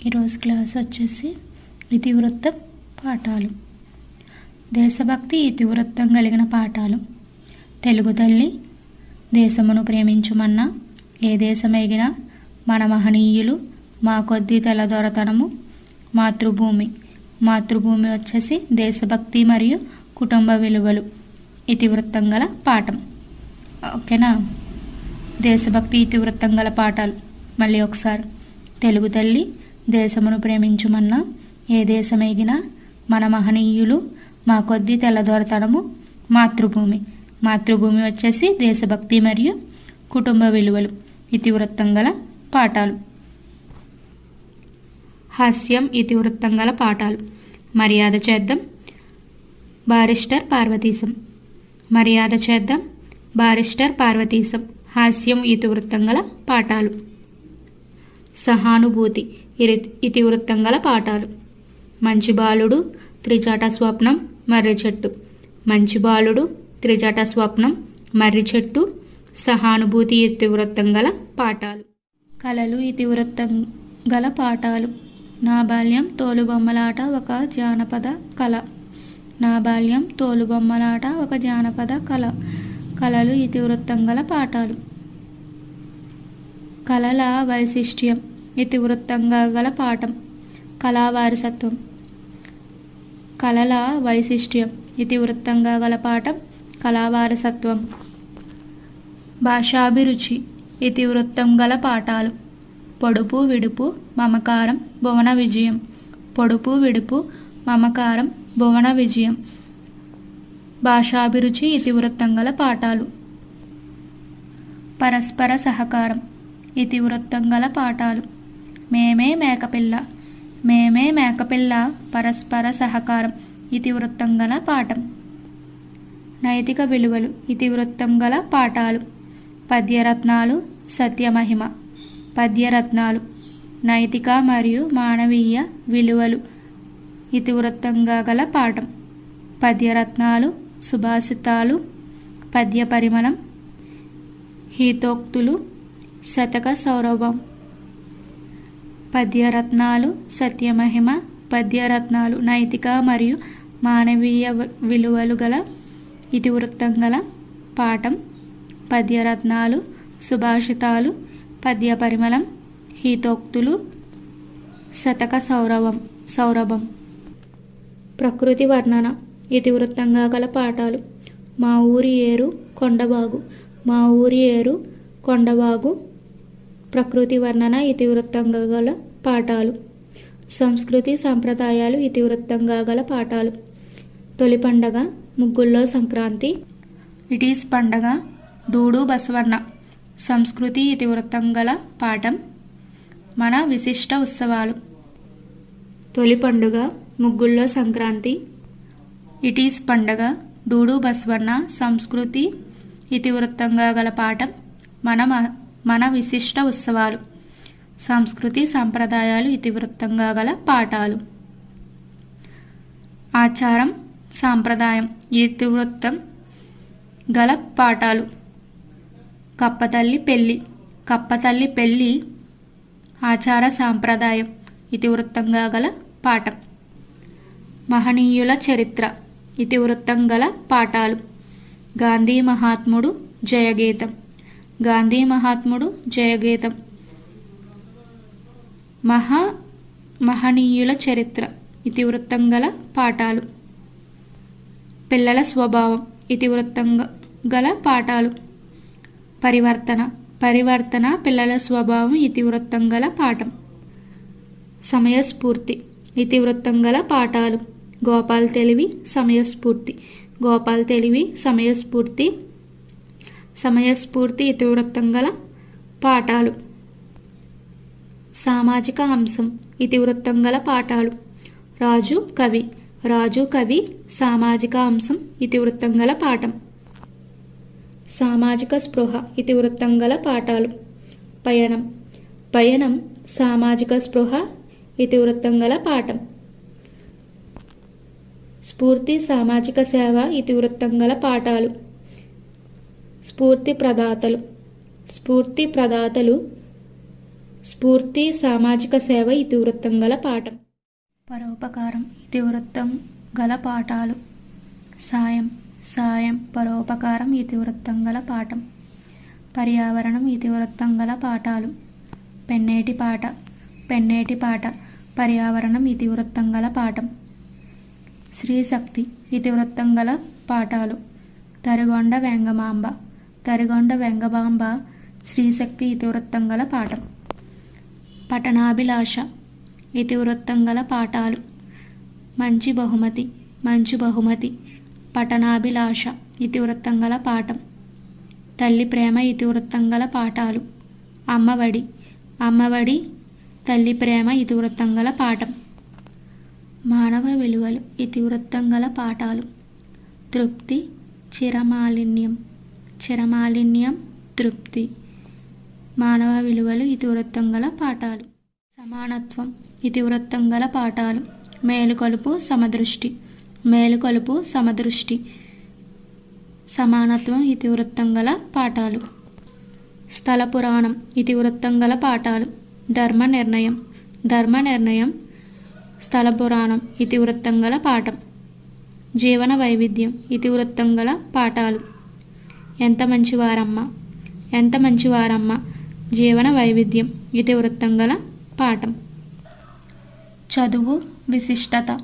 ఈరోజు క్లాస్ వచ్చేసి ఇతివృత్తం పాఠాలు. దేశభక్తి ఇతివృత్తం కలిగిన పాఠాలు. తెలుగు తల్లి దేశమును ప్రేమించుమన్నా ఏ దేశమెగినా మన మహనీయులు మా కొద్ది తెల్లదొరతనము. మాతృభూమి వచ్చేసి దేశభక్తి మరియు కుటుంబ విలువలు ఇతివృత్తం గల పాఠం. ఓకేనా? దేశభక్తి ఇతివృత్తం గల పాఠాలు మళ్ళీ ఒకసారి. తెలుగు తల్లి దేశమును ప్రేమించుమన్నా ఏ దేశమెగినా మన మహనీయులు మా కొద్ది తెల్లదొరతనము. మాతృభూమి వచ్చేసి దేశభక్తి మరియు కుటుంబ విలువలు ఇతివృత్తం గల పాఠాలు. హాస్యం ఇతివృత్తం గల పాఠాలు. మర్యాద చేద్దాం బారిస్టర్ పార్వతీశం. మర్యాద చేద్దాం బారిస్టర్ పార్వతీశం హాస్యం ఇతివృత్తం గల పాఠాలు. సహానుభూతి ఇతివృత్తం గల పాఠాలు. మంచి బాలుడు త్రిజట స్వప్నం మర్రి చెట్టు. మంచి బాలుడు త్రిజట స్వప్నం మర్రి చెట్టు సహానుభూతి ఇతివృత్తం గల పాఠాలు. కళలు ఇతివృత్తం గల పాఠాలు. నా బాల్యం తోలుబొమ్మలాట ఒక జానపద కళ. నా బాల్యం తోలుబొమ్మలాట ఒక జానపద కళ. కళలు ఇతివృత్తం గల పాఠాలు. కళల వైశిష్ట్యం ఇతివృత్తంగా గల పాఠం. కళా వారసత్వం. కళల వైశిష్ట్యం ఇతివృత్తంగా గల పాఠం కళా వారసత్వం. భాషాభిరుచి ఇతివృత్తం గల పాఠాలు. పొడుపు విడుపు మమకారం భువన విజయం. పొడుపు విడుపు మమకారం భువన విజయం భాషాభిరుచి ఇతివృత్తం గల పాఠాలు. పరస్పర సహకారం ఇతివృత్తం గల పాఠాలు. మేమే మేకపిల్ల పరస్పర సహకారం ఇతివృత్తం గల పాఠం. నైతిక విలువలు ఇతివృత్తం గల పాఠాలు. పద్యరత్నాలు సత్యమహిమ. పద్యరత్నాలు నైతిక మరియు మానవీయ విలువలు ఇతివృత్తంగా గల పాఠం. పద్యరత్నాలు సుభాషితాలు పద్య పరిమళం హీతోక్తులు శతక సౌరభం. పద్యరత్నాలు సత్యమహిమ. పద్యరత్నాలు నైతిక మరియు మానవీయ విలువలు గల ఇతివృత్తం గల పాఠం. పద్యరత్నాలు సుభాషితాలు పద్య పరిమళం హీతోక్తులు శతక సౌరభం. ప్రకృతి వర్ణన ఇతివృత్తంగా గల పాఠాలు. మా ఊరి ఏరు కొండబాగు. మా ఊరి ఏరు కొండబాగు ప్రకృతి వర్ణన ఇతివృత్తంగా గల పాఠాలు. సంస్కృతి సంప్రదాయాలు ఇతివృత్తంగా గల పాఠాలు. తొలి పండగ ముగ్గుల్లో సంక్రాంతి. ఇట్ ఈస్ పండగ డూడు బసవన్న. సంస్కృతి ఇతివృత్తం గల పాఠం. మన విశిష్ట ఉత్సవాలు. తొలి పండుగ ముగ్గుల్లో సంక్రాంతి. ఇట్ ఈస్ పండగ డూడు బసవన్న. సంస్కృతి ఇతివృత్తంగా గల పాఠం. మన విశిష్ట ఉత్సవాలు. సంస్కృతి సంప్రదాయాలు ఇతివృత్తంగా గల పాఠాలు. ఆచారం సాంప్రదాయం ఇతివృత్తం గల పాఠాలు. కప్పతల్లి పెళ్ళి ఆచార సాంప్రదాయం ఇతివృత్తంగా గల పాఠం. మహనీయుల చరిత్ర ఇతివృత్తం గల పాఠాలు. గాంధీ మహాత్ముడు జయగీతం. గాంధీ మహాత్ముడు జయగీతం మహనీయుల చరిత్ర ఇతివృత్తం గల పాఠాలు. పిల్లల స్వభావం ఇతివృత్తం గల పాఠాలు. పరివర్తన పిల్లల స్వభావం ఇతివృత్తం గల పాఠం. సమయస్ఫూర్తి ఇతివృత్తం గల పాఠాలు. గోపాల్ తెలివి సమయస్ఫూర్తి ఇతివృత్తం గల పాఠాలు. సామాజిక అంశం ఇతివృత్తం గల పాఠాలు. రాజు కవి సామాజిక అంశం ఇతివృత్తం గల పాఠం. సామాజిక స్పృహ ఇతివృత్తం గల పాఠాలు. పయనం సామాజిక స్పృహ ఇతివృత్తం గల పాఠం. స్ఫూర్తి సామాజిక సేవ ఇతివృత్తం గల పాఠాలు. స్ఫూర్తి ప్రదాతలు స్ఫూర్తి సామాజిక సేవ ఇతివృత్తం గల పాఠం. పరోపకారం ఇతివృత్తం గల పాఠాలు. సాయం పరోపకారం ఇతివృత్తం గల పాఠం. పర్యావరణం ఇతివృత్తం గల పాఠాలు. పెన్నేటి పాట పర్యావరణం ఇతివృత్తం గల పాఠం. శ్రీశక్తి ఇతివృత్తం గల పాఠాలు. తరిగొండ వెంగమాంబ శ్రీశక్తి ఇతివృత్తం గల పాఠం. పఠనాభిలాష ఇతివృత్తం గల పాఠాలు. మంచి బహుమతి పఠనాభిలాష ఇతివృత్తం గల పాఠం. తల్లి ప్రేమ ఇతివృత్తం గల పాఠాలు. అమ్మఒడి తల్లి ప్రేమ ఇతివృత్తం గల పాఠం. మానవ విలువలు ఇతివృత్తం గల పాఠాలు. తృప్తి చిరమాలిన్యం తృప్తి మానవ విలువలు ఇతివృత్తం గల పాఠాలు. సమానత్వం ఇతివృత్తం గల పాఠాలు. మేలుకొలుపు సమదృష్టి సమానత్వం ఇతివృత్తం గల పాఠాలు. స్థల పురాణం ఇతివృత్తం గల పాఠాలు. ధర్మ నిర్ణయం స్థల పురాణం ఇతివృత్తం గల పాఠం. జీవన వైవిధ్యం ఇతివృత్తం గల పాఠాలు. ఎంత మంచివారమ్మ జీవన వైవిధ్యం ఇతివృత్తం గల పాఠం. చదువు విశిష్టత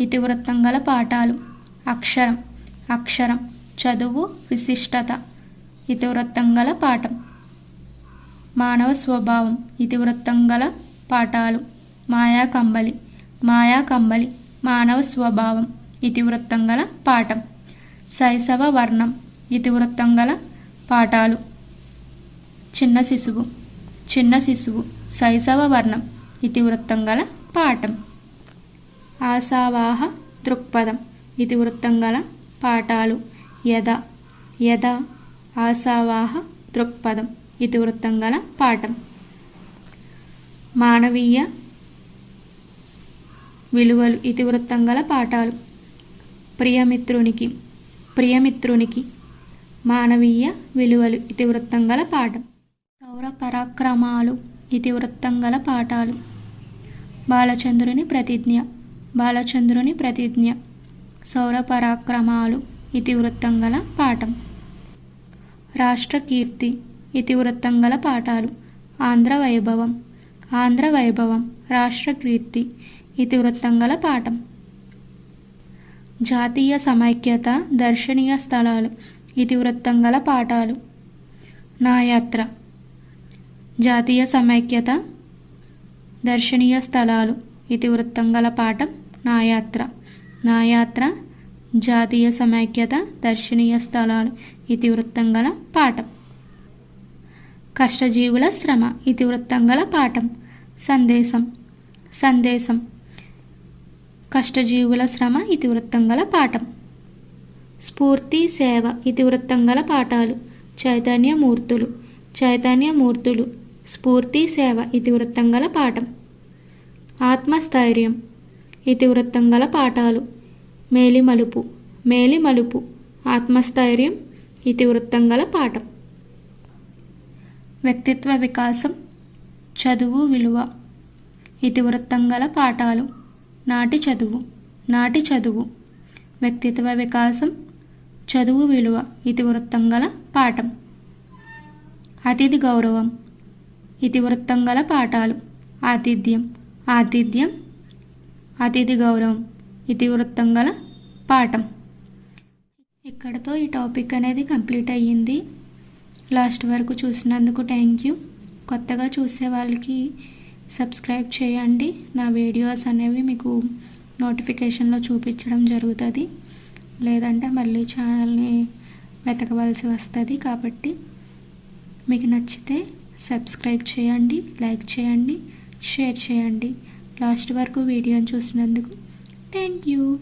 ఇతివృత్తం గల పాఠాలు. అక్షరం చదువు విశిష్టత ఇతివృత్తం గల పాఠం. మానవ స్వభావం ఇతివృత్తం గల పాఠాలు. మాయాకంబలి మానవ స్వభావం ఇతివృత్తం గల పాఠం. శైశవ వర్ణం ఇతివృత్తం గల పాఠాలు. చిన్న శిశువు శైశవ వర్ణం ఇతివృత్తం గల పాఠం. ఆశావాహ దృక్పథం ఇతివృత్తం గల పాఠాలు. యథ ఆశావాహ దృక్పథం ఇతివృత్తం గల పాఠం. మానవీయ విలువలు ఇతివృత్తం గల పాఠాలు. ప్రియమిత్రునికి మానవీయ విలువలు ఇతివృత్తం గల పాఠం. సౌర పరాక్రమాలు ఇతివృత్తం గల పాఠాలు. బాలచంద్రుని ప్రతిజ్ఞ సౌర పరాక్రమాలు ఇతివృత్తం గల పాఠం. రాష్ట్రకీర్తి ఇతివృత్తం గల పాఠాలు. ఆంధ్ర వైభవం రాష్ట్రకీర్తి ఇతివృత్తం గల పాఠం. జాతీయ సమైక్యత దర్శనీయ స్థలాలు ఇతివృత్తం గల పాఠాలు. నాయాత్ర జాతీయ సమైక్యత దర్శనీయ స్థలాలు ఇతివృత్తం గల పాఠం. నాయాత్ర జాతీయ సమైక్యత దర్శనీయ స్థలాలు ఇతివృత్తం గల పాఠం. కష్టజీవుల శ్రమ ఇతివృత్తం గల పాఠం. సందేశం కష్టజీవుల శ్రమ ఇతివృత్తం గల పాఠం. స్ఫూర్తి సేవ ఇతివృత్తం గల పాఠాలు. చైతన్యమూర్తులు స్ఫూర్తి సేవ ఇతివృత్తం గల పాఠం. ఆత్మస్థైర్యం ఇతివృత్తం గల పాఠాలు. మేలిమలుపు ఆత్మస్థైర్యం ఇతివృత్తం గల పాఠం. వ్యక్తిత్వ వికాసం చదువు విలువ ఇతివృత్తం గల పాఠాలు. నాటి చదువు వ్యక్తిత్వ వికాసం చదువు విలువ ఇతివృత్తం గల పాఠం. అతిథి గౌరవం ఇతివృత్తం గల పాఠాలు. ఆతిథ్యం అతిథి గౌరవం ఇతివృత్తం గల పాఠం. ఇక్కడతో ఈ టాపిక్ అనేది కంప్లీట్ అయ్యింది. లాస్ట్ వరకు చూసినందుకు థ్యాంక్ యూ. కొత్తగా చూసే వాళ్ళకి సబ్స్క్రైబ్ చేయండి. నా వీడియోస్ అనేవి మీకు నోటిఫికేషన్లో చూపించడం జరుగుతుంది. లేదంటే మళ్ళీ ఛానల్ని వెతకవలసి వస్తుంది. కాబట్టి మీకు నచ్చితే సబ్స్క్రైబ్ చేయండి, లైక్ చేయండి, షేర్ చేయండి. లాస్ట్ వరకు వీడియోని చూసినందుకు థ్యాంక్ యూ.